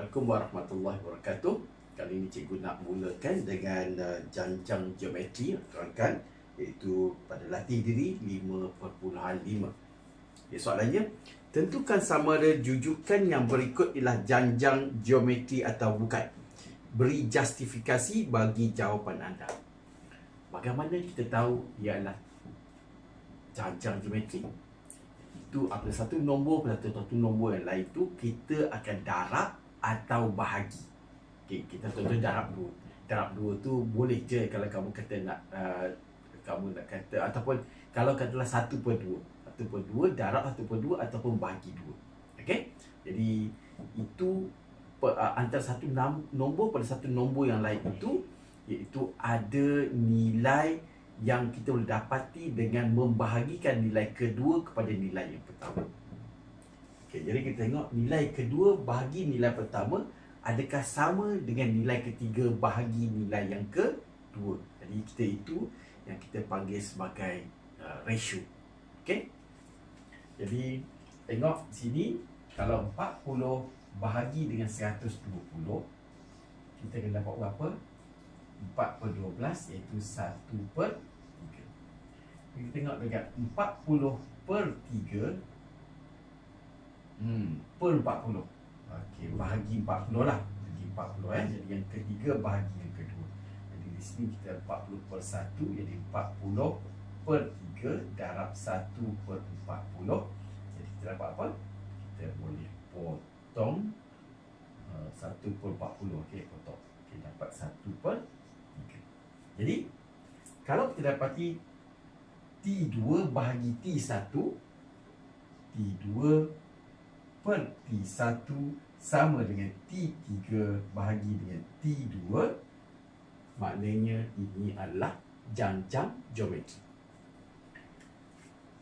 Assalamualaikum warahmatullahi wabarakatuh. Kali ini cikgu nak mulakan dengan janjang geometri rakan, iaitu pada latih diri 5.5. Soalannya, tentukan samara jujukan yang berikut ialah janjang geometri atau bukan. Beri justifikasi bagi jawapan anda. Bagaimana kita tahu ia adalah janjang geometri? Itu apabila satu nombor pada satu nombor yang lain tu kita akan darab atau bahagi. Okay, kita contoh darab 2. Darab 2 tu boleh je kalau kamu kata nak kamu nak kata, ataupun kalau katalah 1/2. 1/2 darab 1/2 ataupun bahagi 2. Okey. Jadi itu antara satu nombor pada satu nombor yang lain itu, iaitu ada nilai yang kita boleh dapati dengan membahagikan nilai kedua kepada nilai yang pertama. Okay, jadi kita tengok nilai kedua bahagi nilai pertama adakah sama dengan nilai ketiga bahagi nilai yang kedua. Jadi kita itu yang kita panggil sebagai ratio. Okey. Jadi tengok sini, kalau 40 bahagi dengan 120, kita akan dapat berapa? 4/12, iaitu 1/3. Kita tengok dekat 40/3 per 40. Okey, bahagi 40 lah. Bahagi 40 Jadi yang ketiga bahagi yang kedua. Jadi di sini kita 40/1, jadi 40/3 darab 1/40. Jadi kita dapat apa? Kita boleh potong 1/40. Okey, potong. Okey, dapat 1/3. Jadi kalau kita dapati T2 bahagi T1, T2 per T1 sama dengan T3 bahagi dengan T2, maknanya ini adalah janjang geometri.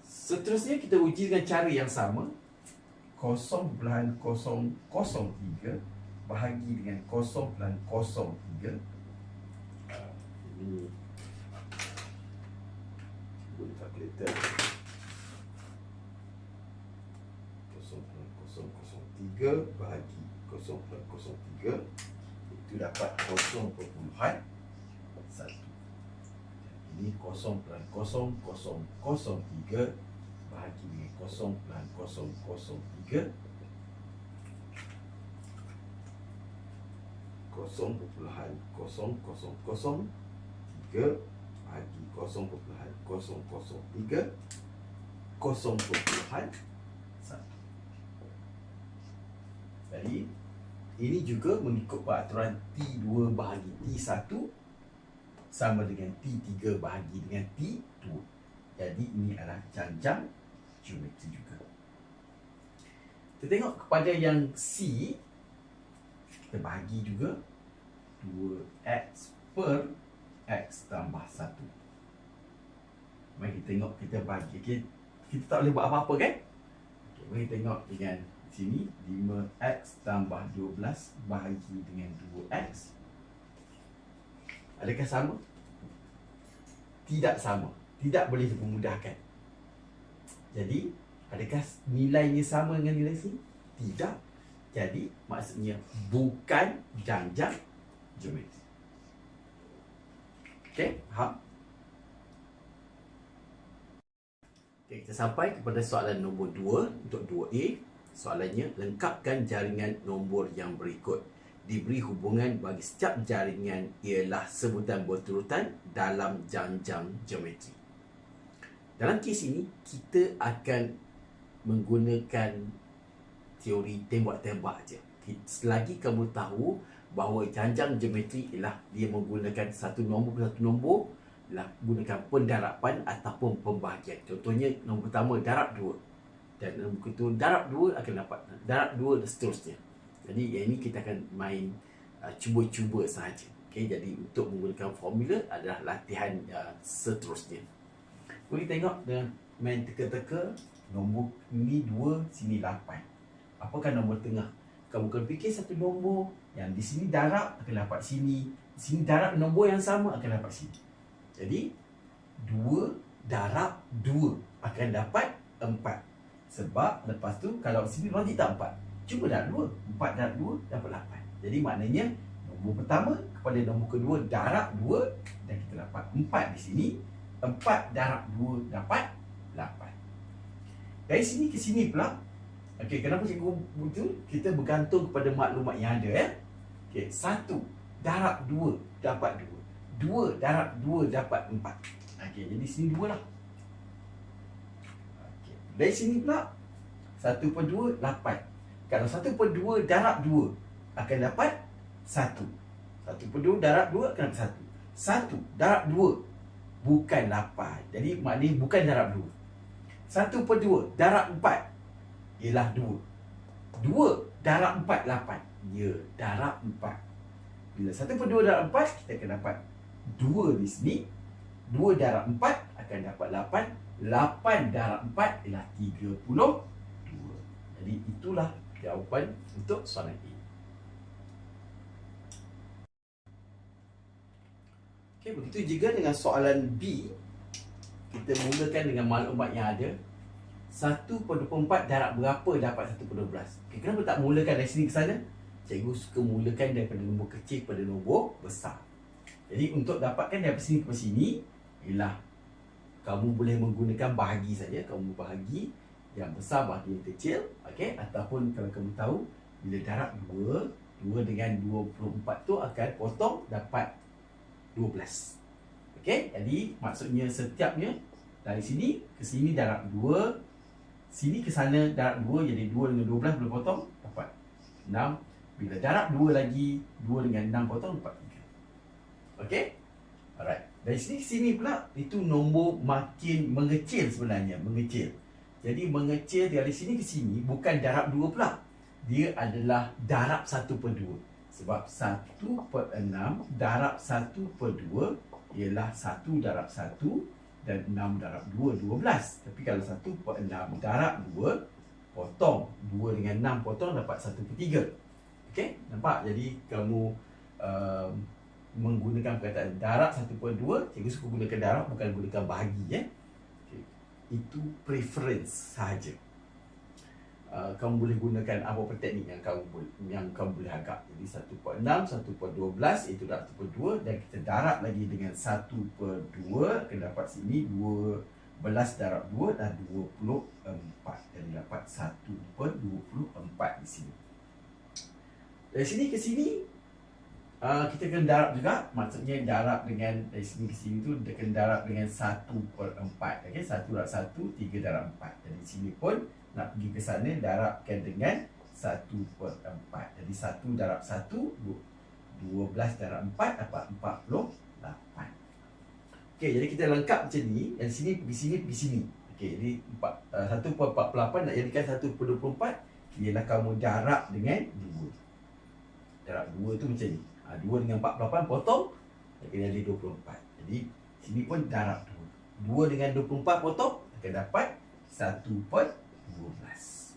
Seterusnya kita uji dengan cara yang sama. 0.003 bahagi dengan 0.03. Ini boleh kalkulator. 0.003 bahagi 0.03, itu dapat 0.1. Ini 0.0003 bahagi dengan 0.003, 0.0003 bahagi 0.003, 0.1. Jadi ini juga mengikut peraturan T2 bahagi T1 sama dengan T3 bahagi dengan T2. Jadi ini adalah janjang geometri juga. Kita tengok kepada yang C, kita bahagi juga 2x per x tambah 1. Mari kita tengok, kita bagi. Kita tak boleh buat apa-apa kan? Okay, mari tengok dengan sini 5x tambah 12 bahagi dengan 2x. Adakah sama? Tidak sama. Tidak boleh dipermudahkan. Jadi, adakah nilainya sama dengan nilai sini? Tidak. Jadi, maksudnya bukan janjang geometri. Okey, faham? Okay, kita sampai kepada soalan nombor 2 untuk 2A. Soalannya, lengkapkan jaringan nombor yang berikut. Diberi hubungan bagi setiap jaringan ialah sebutan berturutan dalam janjang geometri. Dalam kes ini, kita akan menggunakan teori tembak-tembak je. Selagi kamu tahu bahawa janjang geometri ialah dia menggunakan satu nombor ialah gunakan pendaraban ataupun pembahagian. Contohnya, nombor pertama darab 2. Dan nombor kedua darab 2 akan dapat darab 2 dan seterusnya. Jadi yang ini kita akan main cuba-cuba sahaja. Okay, jadi untuk menggunakan formula adalah latihan seterusnya. Boleh tengok dengan main teka-teka. Nombor ni 2, sini 8. Apakah nombor tengah? Kamu akan fikir satu nombor yang di sini darab akan dapat sini. Di sini darab nombor yang sama akan dapat sini. Jadi 2 darab 2 akan dapat 4. Sebab lepas tu kalau sini logik tak 4. Cuba darab 2. 4 darab 2 dapat 8. Jadi maknanya nombor pertama kepada nombor kedua darab 2 dan kita dapat 4 di sini. 4 darab 2 dapat 8. Dari sini ke sini pula. Okey, kenapa cikgu betul? Kita bergantung kepada maklumat yang ada ya. Okey, 1 darab 2 dapat 2. 2 darab 2 dapat 4. Okey, jadi sini 2 lah. Okey. Dari sini pula 1/2 8. Kalau 1/2 darab 2 akan dapat 1. 1/2 darab 2 akan dapat 1. 1 darab 2 bukan 8. Jadi maknanya bukan darab 2. 1/2 darab 4 ialah 2. 2 darab 4 8. Ya, darab 4. Bila 1/2 darab 4 kita akan dapat 2 di sini. 2 darab 4 akan dapat 8. 8 darab 4 ialah 32. Jadi itulah jawapan untuk soalan A. Okey, begitu juga dengan soalan B. Kita mulakan dengan maklumat yang ada. 1/24 darab berapa dapat 1/12? Okay, kenapa tak mulakan dari sini ke sana? Cikgu suka mulakan daripada nombor kecil kepada nombor besar. Jadi untuk dapatkan daripada sini ke sini, ialah kamu boleh menggunakan bahagi saja. Kamu bahagi yang besar bahagi yang kecil. Okay? Ataupun kalau kamu tahu, bila darab 2, 2 dengan 24 tu akan potong dapat 12. Okay? Jadi maksudnya setiapnya dari sini ke sini darab 2, sini ke sana darab 2, jadi 2 dengan 12 boleh potong dapat 6. Bila darab 2 lagi, 2 dengan 6 potong dapat 3. Okey? Alright. Dari sini ke sini pula itu nombor makin mengecil sebenarnya, mengecil. Jadi mengecil dari sini ke sini bukan darab 2 pula. Dia adalah darab 1/2. Sebab 1/6 darab 1/2 ialah 1 darab 1 dan 6 darab 2, 12. Tapi kalau 1/6 darab 2, potong 2 dengan 6 potong dapat 1/3. Okey? Nampak? Jadi kamu menggunakan perkataan darab 1/2. Cikgu suka gunakan darab, bukan gunakan bahagi ya. Okay. Itu preference sahaja. Kamu boleh gunakan apa-apa teknik yang kamu boleh agak. Jadi 1/6, 1/12 itu darab 1/2 dan kita darab lagi dengan 1/2 akan dapat sini 12 darab 2 dan 24. Jadi dapat 1/24 di sini. Dari sini ke sini kita akan darab juga. Maksudnya darab dengan dari sini ke sini tu dia akan darab dengan 1/4. Okey, 1 darab 1, 3 darab 4. Jadi sini pun nak pergi ke sana darabkan dengan 1/4. Jadi 1 darab 1, 12 darab 4 dapat 48. Okey, jadi kita lengkap macam ni. Dari sini pergi sini, pergi sini. Okey, jadi 1/48 nak jadikan 1/24 ialah kamu darab dengan 2. Darab 2 tu macam ni. 2 dengan 48 potong akan jadi 24. Jadi sini pun darab 2. 2 dengan 24 potong akan dapat 1/12.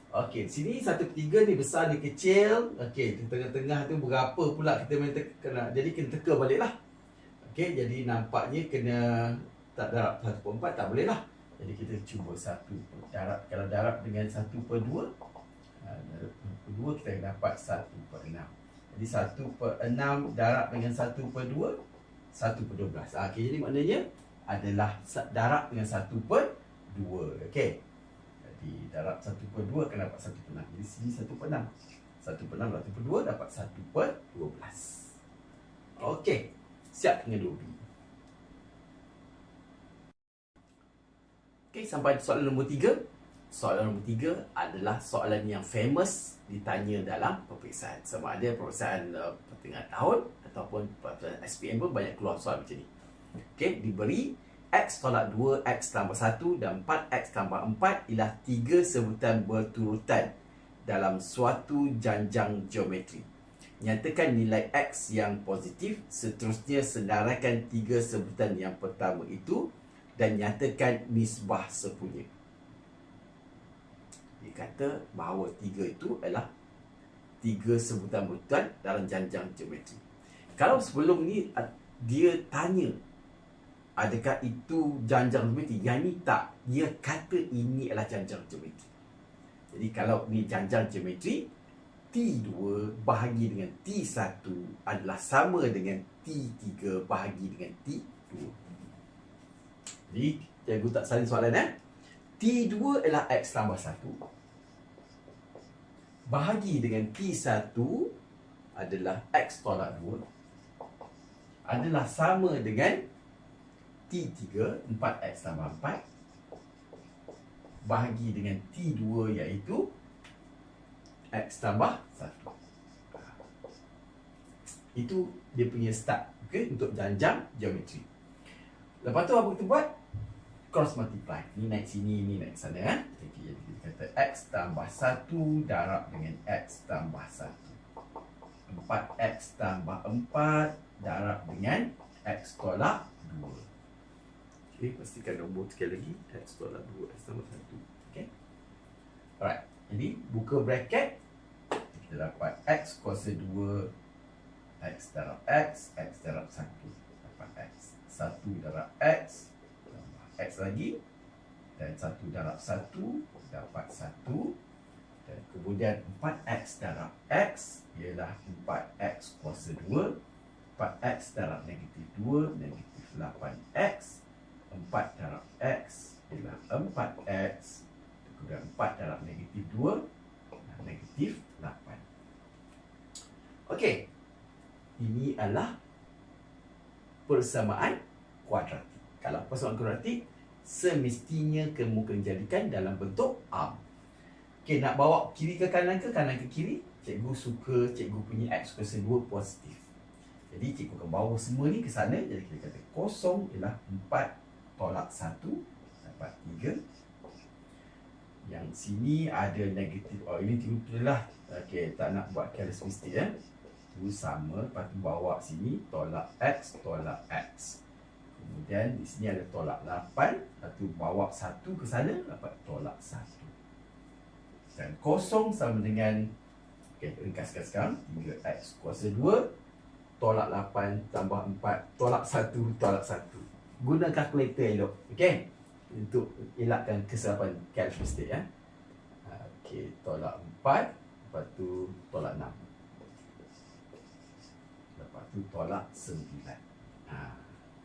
Okey, sini 1/3 ni besar ni kecil. Okey, di tengah-tengah tu berapa pula kita main kena. Jadi kena teka baliklah. Okey, jadi nampaknya kena tak darab 1/4 tak boleh lah. Jadi kita cuba 1 darab. Kalau darab dengan 1/2, darab 1/2 kita akan dapat 1/6. Jadi 1/6 darab dengan 1/2, 1/12. Okey, jadi maknanya adalah darab dengan 1/2. Okey. Jadi darab 1/2 akan dapat 1/6. Jadi sini 1/6. 1/6 darab 1/2 dapat 1/12. Okey. Siap dengan 2B. Okey, sampai soalan nombor 3. Soalan nombor 3 adalah soalan yang famous ditanya dalam peperiksaan. Sama ada peperiksaan pertengahan tahun ataupun peperiksaan SPM pun banyak keluar soal macam ni. Okey, diberi X tolak 2, X tambah 1 dan 4X tambah 4 ialah 3 sebutan berturutan dalam suatu janjang geometri. Nyatakan nilai X yang positif, seterusnya senaraikan 3 sebutan yang pertama itu dan nyatakan nisbah sepunya. Dia kata bahawa 3 itu adalah 3 sebutan berturutan dalam janjang geometri. Kalau sebelum ni dia tanya adakah itu janjang geometri, yang ni tak, dia kata ini adalah janjang geometri. Jadi kalau ni janjang geometri, T2 bahagi dengan T1 adalah sama dengan T3 bahagi dengan T2. Jadi cikgu tak salin soalan T2 adalah X tambah 1 bahagi dengan T1 adalah X tolak 2 adalah sama dengan T3 4X tambah 4 bahagi dengan T2 iaitu X tambah 1. Itu dia punya start, okay, untuk janjang geometri. Lepas tu apa kita buat? Cross multiply. Ni naik sini, ni naik sana. Okay, jadi kita kata X tambah 1 darab dengan X tambah 1. 4X tambah 4 darab dengan X tolak 2. Okay, pastikan nombor sekali lagi. X tolak 2, X tambah 1. Okay. Alright. Jadi, buka bracket. Kita dapat X kuasa 2. X darab X. X darab 1. Dapat X. 1 darab X. Tambah X lagi. Dan 1 darab 1. Dapat 1. Dan kemudian 4X darab X. Ialah 4X kuasa 2. 4X darab negatif 2. Negatif 8X. 4 darab X ialah 4X. Kemudian 4 darab negatif 2 negatif 8. Okey. Ini adalah persamaan kuadratik. Kalau persamaan kuadratik, semestinya kamu kena jadikan dalam bentuk arm. Okey, nak bawa kiri ke kanan ke kiri, cikgu suka cikgu punya X kuasa 2 positif. Jadi cikgu akan bawa semua ni ke sana. Jadi kita kata kosong ialah 4 tolak 1 dapat 3. Yang sini ada negatif. Oh, ini tiga lah. Okey, tak nak buat careless mistake Itu sama. Lepas tu bawa sini tolak X tolak X. Kemudian di sini ada tolak 8. Lepas tu bawa 1 ke sana dapat tolak 1. Dan kosong sama dengan, okey, ringkaskan sekarang, 3X kuasa 2 tolak 8 tambah 4 tolak 1 tolak 1. Guna kalkulator elok, okey, untuk elakkan kesilapan careless mistake Okey, tolak 4, lepas tu tolak 6, lepas tu tolak 9.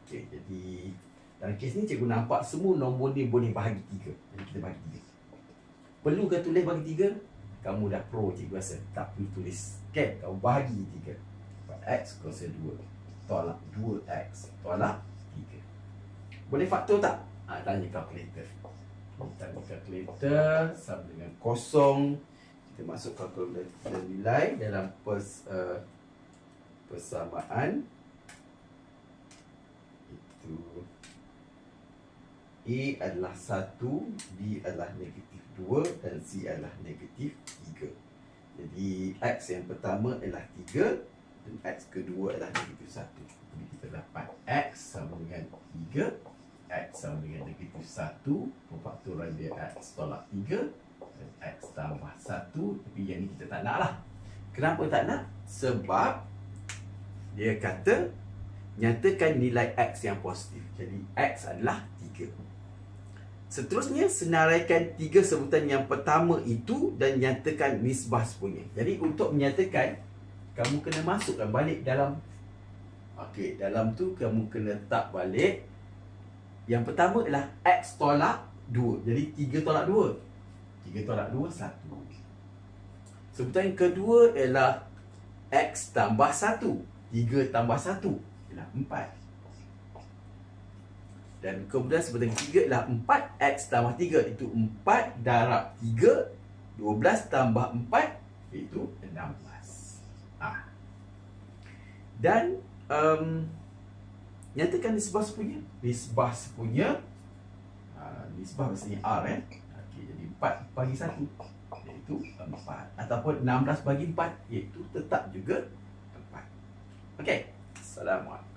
Okey, jadi dalam kes ni cikgu nampak semua nombor ni boleh bahagi 3. Jadi kita bahagi 3. Perlu ke tulis bahagi 3? Kamu dah pro, cikgu rasa tak perlu tulis. Okey, kamu bahagi 3. X kuasa 2 tolak 2X tolak 3. Boleh faktor tak? Tanya kalkulator. Tanya kalkulator sama dengan kosong. Kita masuk kalkulator nilai dalam persamaan. Itu A adalah 1, B adalah negatif 2 dan C adalah negatif 3. Jadi X yang pertama adalah 3 dan X kedua adalah negatif 1. Jadi kita dapat X sama dengan 3, X sama dengan negatif 1, pemfaktoran dia X tolak 3 dan X tambah 1. Tapi yang ni kita tak nak lah. Kenapa tak nak? Sebab dia kata nyatakan nilai X yang positif. Jadi X adalah 3. Seterusnya senaraikan 3 sebutan yang pertama itu dan nyatakan nisbah sepunya. Jadi untuk menyatakan, kamu kena masukkan balik dalam, okey, dalam tu kamu kena letak balik. Yang pertama adalah X tolak 2. Jadi 3 tolak 2. 3 tolak 2, 1. Sebutan yang kedua ialah X tambah 1. 3 tambah 1 ialah 4. Dan kemudian sebutan yang ketiga ialah 4X tambah 3. Itu 4 darab 3. 12 tambah 4 iaitu 16. Dan nyatakan nisbah sepunya. Nisbah sepunya, nisbah biasanya R Okey, jadi 4 bagi 1 iaitu 4. Ataupun 16 bagi 4 iaitu tetap juga 4. Okey. Assalamualaikum.